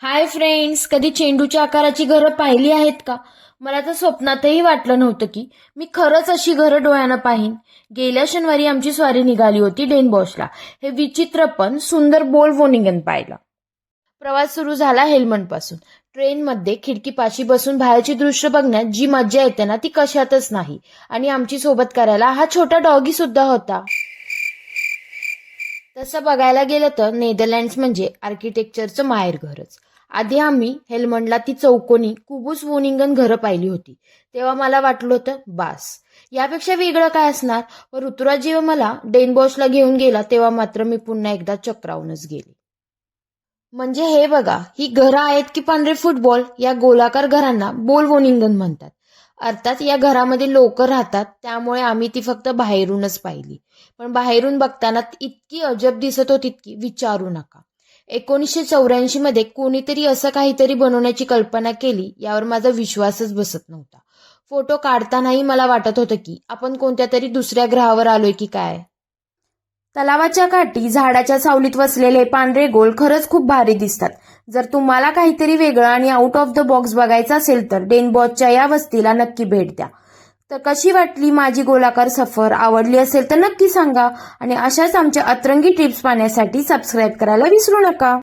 Hi friends, कधी चेंडूच्या आकाराची घरं पाहिली आहेत का? मला तर स्वप्नातही वाटलं नव्हतं की मी खरंच अशी घरं डोळ्यानं पाहीन. गेल्या शनिवारी आमची स्वारी निघाली होती डेनबॉशला. हे विचित्र पण सुंदर बोल वोनिंगन पाहिलं. प्रवास सुरू झाला हेल्मंडपासून. ट्रेनमध्ये खिडकीपाशी बसून बाहेरची दृश्य बघण्यात जी मज्जा येते ना ती कशातच नाही. आणि आमची सोबत करायला हा छोटा डॉगी सुद्धा होता. तसं बघायला गेलं तर नेदरलँड्स म्हणजे आर्किटेक्चरचं माहेरघरच. आधी आम्ही हेल्मंडला ती चौकोनी कुबूस वोनिंगन घरं पाहिली होती. तेव्हा मला वाटलं होतं बास, यापेक्षा वेगळं काय असणार. व ऋतुराज जेव्हा मला डेनबॉशला घेऊन गेला तेव्हा मात्र मी पुन्हा एकदा चक्रावूनच गेले. म्हणजे हे बघा, ही घरं आहेत की पांढरे फुटबॉल, या गोलाकार घरांना बोल वोनिंगन म्हणतात. अर्थात या घरामध्ये लोक राहतात, त्यामुळे आम्ही ती फक्त बाहेरूनच पाहिली. पण बाहेरून बघताना इतकी अजब दिसत होती की विचारू नका. 1984 मध्ये कोणीतरी असं काहीतरी बनवण्याची कल्पना केली यावर माझा विश्वासच बसत नव्हता. फोटो काढतानाही मला वाटत होतं की आपण कोणत्या तरी दुसऱ्या ग्रहावर आलोय की काय. तलावाच्या काठी झाडाच्या सावलीत वसलेले पांढरे गोल खरंच खूप भारी दिसतात. जर तुम्हाला काहीतरी वेगळं आणि आउट ऑफ द बॉक्स बघायचं असेल तर डेनबॉशच्या या वस्तीला नक्की भेट द्या. तर कशी वाटली माझी गोलाकार सफर? आवडली असेल तर नक्की सांगा आणि अशाच आमच्या अतरंगी टिप्स पाहण्यासाठी सबस्क्राईब करायला विसरू नका.